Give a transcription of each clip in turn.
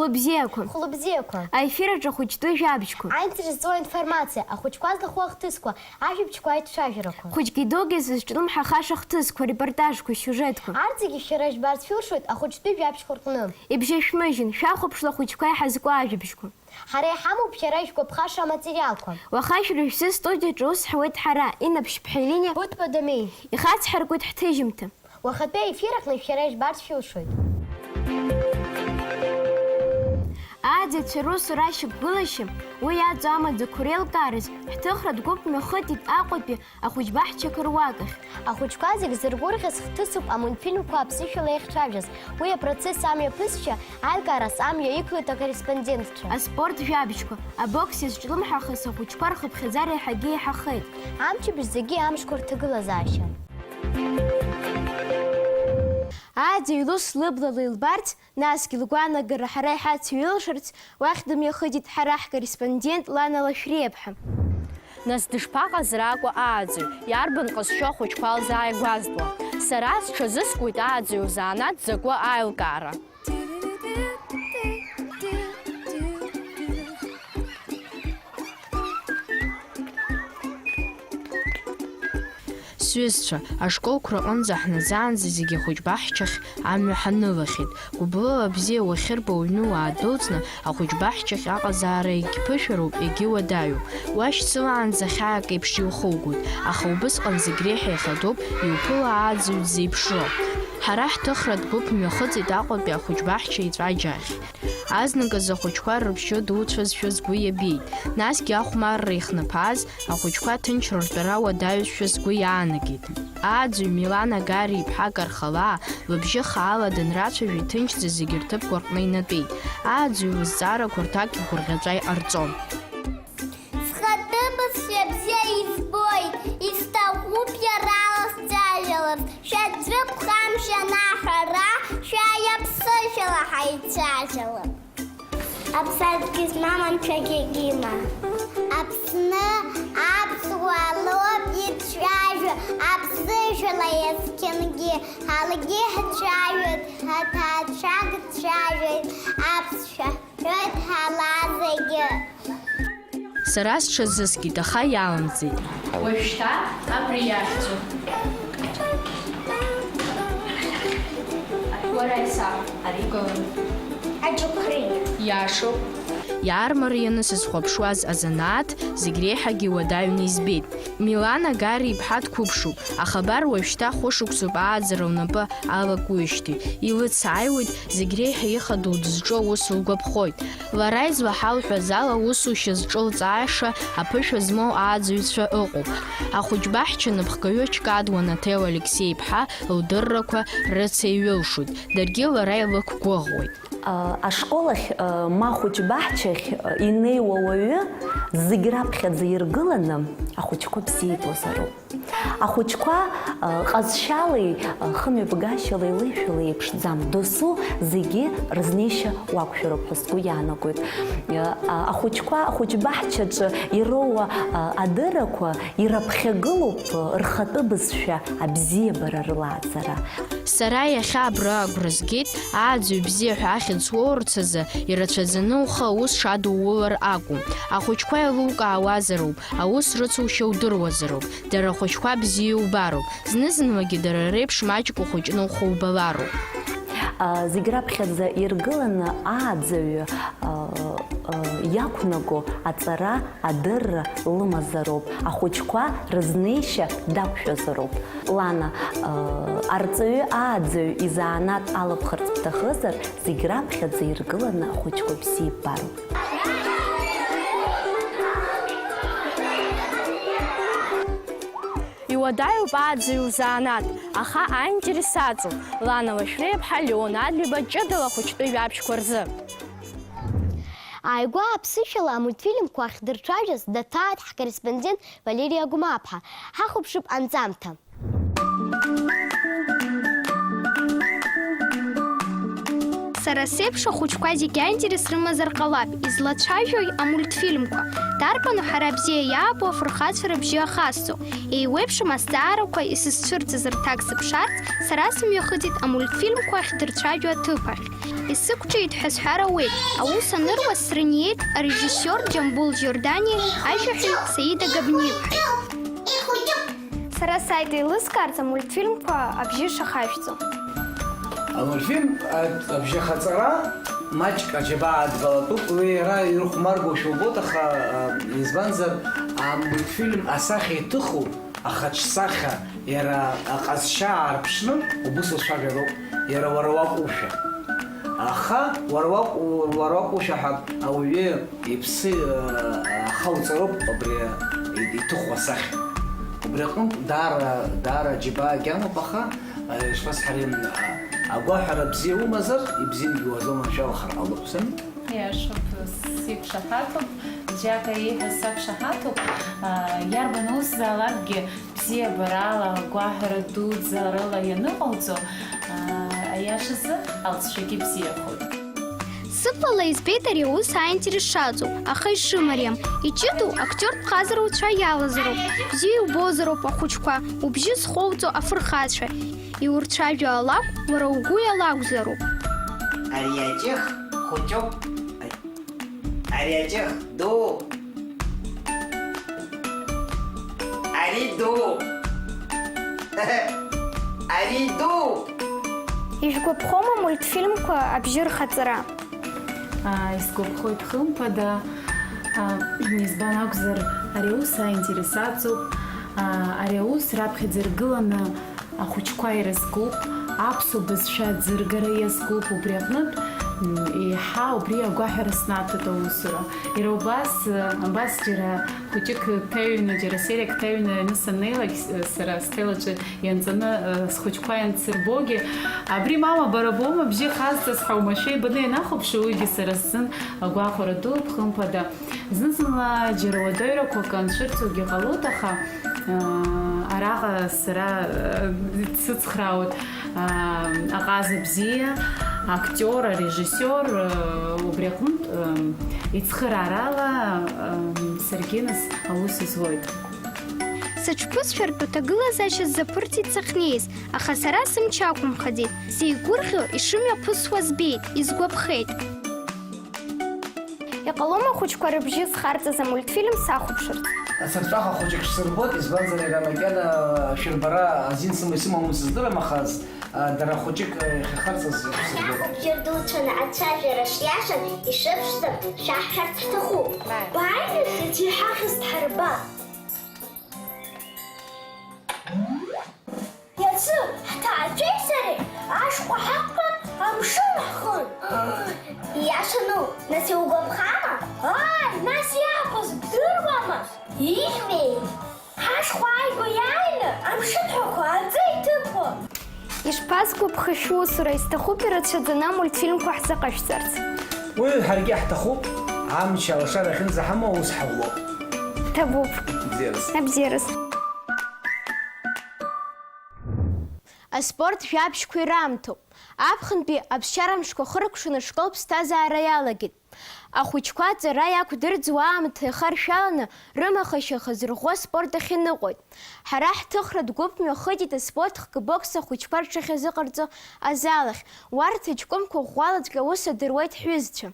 Хлопзеку. Хлопзеку. А ефіра хочту жабочку. А інтересує інформація, а хоч квазда хуахтиску, а жабчку айт шажіроку. Хоч кайдоги зачтум хаха шахтиску, репортажку, сюжетку. Артиги щереш барс фюршует, а хоч ти жабчку ркнум. І бже шмижин, шахоп шло хоч кай хазку ажабочку. Харе хаму пщереш бхаша матеріалку. وخاش رجسي студия جوز حويت حرا إنا بشبحيليني Будь подамій. يخاص حركوت حتيجمته. Вахатбе ефірах не щереш барс фюршует. عادي تروس راشب قلشم ويا زعما ذكريل كارز احتخرد قوب مخدت أقوبي أخوش بحشك رواقش. А хоч казик зергургес хтисуп а мультфільм куапсишу лех чавжес. Уя процес сам я писча, альгара сам я иклю та кореспондентча. А спорт жабочку, а боксис جلوم حخص أخوش كارخب خزاري حقيقي حخيت. Амчи біззеги амшкур тыгыла заща. عادي يلوس لبلا للبارت ناس كيلقوانا قر حرايحات ويلشرت واخدم يخدت حراح كوريسبوندنت لانا لشريبحم. Нас дышԥаҟазар ааӡаҩ, иарбан ҟазшьо ахәыҷқәа лзааигәазтәуа. Сара сҽазыскуеит ааӡаҩ лзаанат закәу аилкаара. Сҩызцәа, ашколқәа рҟынӡа ҳназаанӡа зегьы ахәыҷқәа ҳчахь амҩа ҳанылахьеит. Гәыблыла бзиа уахьырба уҩны уаадәылҵны ахәыҷқәа ҳчахь аҟазаара егьԥышәароуп, егьуадаҩуп. Уашьцылаанӡа хьаак еиԥш иухылгоит, аха убысҟан зегь реиҳа ихадоуп иуԥыла ааӡаҩ дзеиԥшро. Ҳара ҳҭыхра дгәыԥ мҩахыҵит Аҟәатәи ахәыҷқәа ҳча еҵәаџьа ахь. Азныказ ахәыҷқәа рыбжьы дуцәазшәа сгәы иабеит. Насгьы ахәмарра ихнаԥааз ахәыҷқәа ҭынч рыртәара уадаҩызшәа сгәы иаанагеит. Ааӡаҩ Милана Гари-иԥҳа Кархалаа лыбжьы хаала данрацәажәа иҭынчӡа зегьы рҭыԥқәа рҟны инатәеит. Ааӡаҩ лызҵаарақәа рҭак игәырӷьаҵәа иҟарҵон. Схаҭыԥызшәа бзиа избоит, исҭахуп иара ласцәажәаларц, шәаӡәыԥхамшьа анаҳәара, шәааиаԥсышьала ҳаицәажәалап. Аԥсадгьы змам анцәагьы има. Аԥсны аԥсуаа лоуп ицәажәо, аԥсышәала иазқьынгьы, ҳаргьы ҳцәажәоит, ҳаҭаацәак дцәажәоит, аԥсшәа ҳҳәоит ҳара зегьы. Сара сҽазыскит, аха иаламӡеит. Уажәшьҭа абри иахьӡуп. Уара исаҳ, ари игылан. Аџьықәреи. Иашоуп. Иаармарианы сызхәаԥшуаз азанааҭ зегь реиҳагьы уадаҩны избеит. Милана Гари-иԥҳа дқәыԥшуп, ахабар уажәшьҭа хәышықәсоуп ааӡара лнапы алакуижьҭеи. Илыцааиуеит, зегь реиҳа ихадоу дызҿу аус лгәаԥхоит. Лара излаҳалҳәаз ала аусушьа зҿылҵааша аԥышәа змоу ааӡаҩцәа ыҟоуп. Ахәыҷқәа ҳча напхгаҩы Чкадуа Наҭел Алексеи-иԥҳа лдыррақәа рыцеиҩылшоит, даргьы лара илықәгәыӷуеит. Ашкол ахь ма ахәыҷқәа ҳчахь инеиуа уаҩы зегь раԥхьаӡа иргыланы ахәыҷқәа бзиабозароуп. Ахәыҷқәа ҟазшьалеи хымҩаԥгашьалеи леишәала еиԥшӡам, досу зегьы рызнеишьа уақәшәароуп ҳәа сгәы иаанагоит. Ахәыҷқәа ҳчаҿы ироуа адыррақәа ираԥхьагылоуп рхатәы бызшәа абзиабара рылааӡара. Сара иахьа абра агәра згеит, ааӡаҩ бзиа ҳәа ахьӡ уоурц азы ирацәаӡаны ухы аус шадуулар акәым. Ахәыҷқәа еилукаауазароуп, аус рыцушьа удыруазароуп, дара ахәыҷқәа бзиа иубароуп, зны-зынлагьы дара реиԥш маҷк ухәыҷны ухубалароуп. Зегь раԥхьаӡа иргыланы ааӡаҩ иақәнаго аҵара, адырра лымазароуп, ахәыҷқәа рызнеишьа дақәшәазароуп. Лана, арҵаҩы ааӡаҩ изаанат алыԥхарц бҭахызар, зегь раԥхьаӡа иргыланы ахәыҷқәа бзиа ибароуп. Иуадаҩуп ааӡаҩ лзаанат, аха аинтересаҵоуп Лана Лашәриа-иԥҳа Леонад Либа ҷыдала ахәыҷтәы жәабжьқәа рзы. Ааигәа аԥсышьала амультфильмқәа ахьдырцәажәаз даҭааит ҳкорреспондент Валерия Гәымааԥҳа. Ҳахәаԥшып анҵамҭа. Сара сеиԥш ахәыҷқәа зегьы аинтерес рымазар ҟалап, излацәажәои амультфильмқәа. Дарбану ҳара бзиа иаабо афырхацәа рыбжьы ахасҵо. Еиуеиԥшым азҵаарақәа исызцәырҵыз рҭак сыԥшаарц, сара сымҩахыҵит амультфильмқәа ахьдырцәажәо аҭыԥ ахь. Исықәҿиеит ҳәа сҳәар ауеит. Аус аныруа срыниеит арежиссиор Џьамбул Џьордани, аижәаҳәаҩ Саида Габниԥҳаи. Сара Саида еилыскаарц амультфильмқәа абжьы шахашәҵо. Амультфильм абжьахаҵара маҷк аџьабаа адгалатәуп, уи иара ирыхәмаргоушәа убоит, аха избанзар амультфильм асахьа иҭыху ахаҿсахьа иара аҟазшьа аарԥшны убыс лцәажәароуп, иара уара уакәушәа. Аха уара уакәушәа ҳәа ауаҩы иԥсы ахауҵароуп абри иҭыху асахьа. Убри аҟнытә даара аџьабаа гьамоуп, аха ишԥасҳәари агәаҳәара бзиа умазар, ибзиангьы уазыманшәалахар ҟалоуп, сами? Иашоуп, сиқәшаҳаҭуп, џьака ииҳәаз сақәшаҳаҭуп, иарбан усзаалакгьы бзиабарала, агәаҳәара дуӡӡа рыла ианыҟауҵо, аиашазы алҵшәагьы бзиахоит. Сыблала избеит ари аус аинтерес шаҵоу, аха ишымариам. Иҷыду актиортә ҟазаруцәа иалазароуп, бзиа иубозароуп ахәыҷқәа, убжьы зхоуҵо афырхацәа. Иурцәажәо алакә, уара угәы иалакәзароуп. Ари аҷых хәыҷуп, ари аҷых ду, ари ду, ари ду. Ижәгәаԥхома амультфильмқәа абжьы рхаҵара? Исгәаԥхоит хымԥада, избан акәзар ари аус аинтересаҵоуп, ари аус раԥхьаӡа иргыланы ахәыҷқәа ирызкуп, аԥсуа бызшәа ӡыргара иазкуп, убри аҟнытә еиҳа убри агәаҳәара снаҭоит аусура. Иара убас џьара хәыҷык ҭаҩны, џьара сериак ҭаҩны аҩны саннеилак, сара стелаҿы ианҵаны схәыҷқәа иансырбогьы, абри мама бара боума бжьы хазҵаз ҳәа оумашәа ибаны ианахәаԥшуа, уигьы сара сзын агәаҟәара дуп, хымԥада. Зны-зынла џьара уадаҩрақәак анцәырҵуагьы ҟалоит, аха араҟа сара дсыцхраауеит аҟаза бзиа, актиор, арежиссиор, убри аҟнытә ицхыраарала саргьы нас аус изуеит. Сыҽԥысшәартә аҭагылазаашьа сзаԥырҵит сахьнеиз, аха сара сымч ақәымхаӡеит. Сеигәырӷьо ишымҩаԥысуа збеит, изгәаԥхеит. Иҟалома ахәыҷқәа рыбжьы зхарҵаз амультфильм сахәаԥшырц? Сырҵәаха хәыҷык шсырбот, избанзар иара макьана шәырбара азин сымоу сыздырам, аха дара хәыҷык ихахарҵаз шсырбот. Абжьыр дуцәаны ацәажәара шиашан ишыԥшӡам шәаҳҳәарц ҳҭахуп. Бааины шәыҭ иҳахьыз дҳарба. Иацы ҳҭаацәеи сареи ашхәа ҳақәтәан амшын ҳхын. Ииашану, нас иугәаԥхама? Ааи, нас иаабоз бдыруама? Иҳәеи, ҳашхәа ааигәа иааины амшын ҳәақәа аӡы иҭыԥо. Ишԥасгәаԥхашәо усура, исҭахуп ирацәаӡаны амультфильмқәа ҳзыҟашәҵарц. Уи ҳаргьы ҳҭахуп, амч алашара ахьынӡаҳамоу аус ҳаулоуп. Ҭабуп. Абзиарас. Абзиарас. Аспорт жәабжьқәа ираамҭоуп. Аԥхынтәи аԥсшьарамшқәа хыркәшаны ашкол ԥсҭазаара иалагеит. Ахәыҷқәа аҵара иақәдырӡуа аамҭа ихаршәаланы рымахашьа хазырӷәӷәо аспорт ахь иныҟәоит. Ҳара ҳҭыхратә гәыԥ мҩахыҵит аспорт хкы-бокс ахәыҷқәа рҽахьазыҟарҵо азал ахь. Уарҭ аҷкәынқәа ӷәӷәаладгьы аус адыруеит ҳҩызцәа.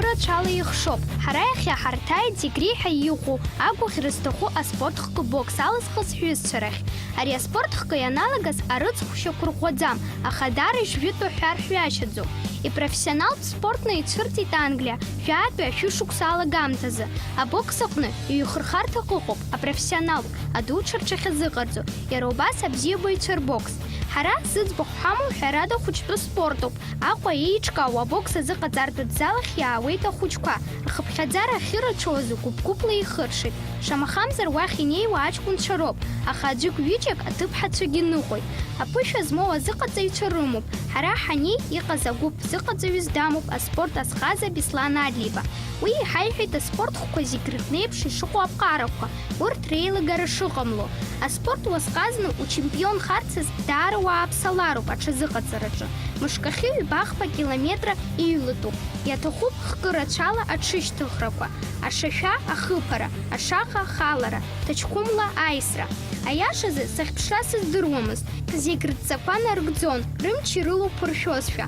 Рацәала ихшоуп. Ҳара иахьаҳарҭааит зегь реиҳа иҟоу агәаӷьра зҭаху аспорт хкы-бокс алызхыз ҳҩызцәа рахь. Ари аспорт хкы ианалагаз арыцҳәшьақәа рӷәӷәаӡам, аха даара ижәытәу ҳәар ҳҩашьаӡом. Ипрофессионалтә спортны ицәырҵит Англиа жәатәи ашәышықәса алагамҭазы. Абокс аҟны иҩхырхарҭак ыҟоуп, апрофессионалтә адуцәа рҽахьазыҟарҵо. Иара убас абзиабаҩцәа рбокс. Ҳара зыӡбахә ҳамоу ҳәарада хәыҷтәы спортуп. Аҟәа еиҿкаау абокс азыҟаҵартә ӡалахь иаауеит ахәыҷқәа. Рхыԥхьаӡара ахьырацәауаз гәыԥ-гәыԥла ихыршеит. Шамахамзар уахь инеиуа аҷкәынцәа роуп, аха аӡәык-ҩыџьак аҭыԥҳацәагьы ныҟәоит. Аԥышәа змоу азыҟаҵаҩцәа рымоуп. Ҳара ҳанеи иҟаз агәыԥ зыҟаҵаҩыс дамоуп аспорт азхаза Беслан Адлиба. Уи иҳаиҳәеит аспорт хәқәа зегь рыҟнеиԥш ишыҟоу аԥҟарақәа, урҭ реилагара шыҟамло. Аспорт уазҟазны учемпионхарцаз даара уааԥсалароуп аҽазыҟаҵараҿы. Мышкахьы ҩбахԥа километра иҩлатәуп. Иаҭахуп хкы рацәала аҽышьҭыхрақәа, ашашәа ахыԥара, ашаха ахалара, ҭаҷкәымла аисра. Аиашазы сахьԥшра сыздыруамызт, зегь рыдҵақәа нарыгӡон, рымч ирылуԥыршәозшәа.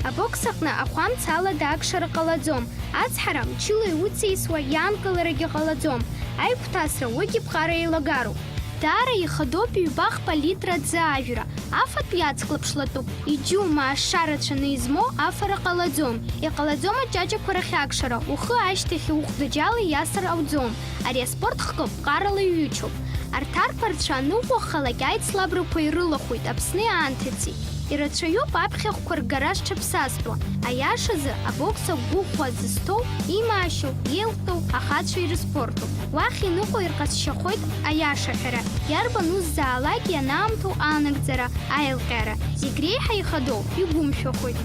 Абокс аҟны ахәамц алада акшара ҟалаӡом, ацҳара мчыла иуцеисуа иаанкыларагьы ҟалаӡом, аиқәҭасра уигьы ԥҟара еилагароуп. Даара ихадоуп ҩбахԥа литра ӡаажәра, афатә иацклаԥшлатәуп, иџьума ашарацәаны измо афара ҟалаӡом, иҟалаӡом аҷаҷақәа рахь акшара, ухы ашьҭахь ухәдаџьала иасыр ауӡом. Ари аспорт хкы ԥҟарала иҩычоуп. Арҭ арԥарцәа аныӷәахалак аицлабрақәа ирылахәит Аԥсни аамҭаци. Ирацәаҩуп аԥхьахәқәа ргара шҽаԥсастәуа. Аиашазы абокс агәыӷәӷәа зызҭоу, имаашьоу, еилҟьоу ахацәа ирспортуп. Уахь иныҟәо ирҟазшьахоит аиашаҳәара. Иарбан уззаалак ианаамҭоу анагӡара, аилҟьара. Зегь реиҳа ихадоу игәымшәахоит.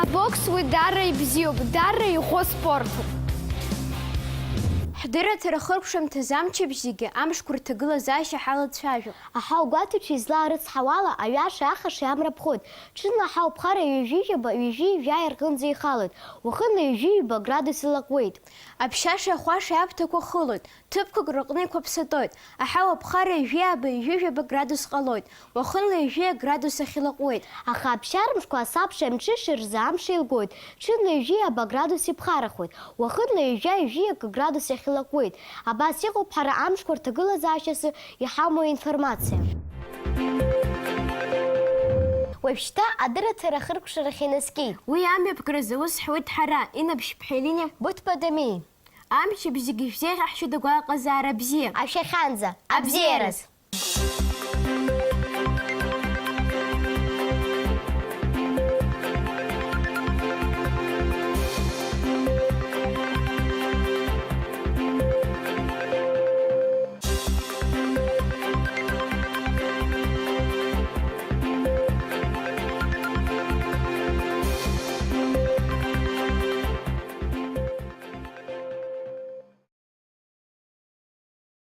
Абокс уи даара ибзиоуп, даара иӷәӷәа спортуп. Ҳдырраҭара хыркәшамҭаз амчыбжь зегьы амшқәа рҭагылазаашьа ҳалацәажәап. Аҳау гәаҭаҩцәа излаарыцҳауала аҩаша ахаша амра ԥхоит. Ҽынла аҳау ԥхара ҩажәижәаба ҩажәижәаи рҟынӡа ихалоит. Уахынла ҩажәижәаба градус илаҟәуеит. Аԥшьаша ахәаша аԥҭақәа хылоит, ҭыԥқәак рыҟны иқәаԥсатоит. Аҳау аԥхара ҩажәиаба градус ҟалоит, уахынла ҩажәиа градус ахь илаҟәуеит. Аха аԥшьармшқәа асабша амҽыша рзы амш еилгоит. Ҽынла ҩажәиаба градус иԥхарахоит, уахынла ҩажәиак градус ахь илаҟәуеит. Абас иҟоуп ҳара амшқәа рҭагылазаашьазы иҳамоу информациа. Уажәшьҭа адырраҭара хыркәшарахь инаскьеит. Уи амҩаԥгаразы ус ҳуеит ҳара, инабшьԥҳа Елине. Быҭәба-Дамеи. Амчыбжь зегьы шәзеиӷьаҳшьоит агәаҟазаара бзиа. Ашәахьанӡа, абзиараз!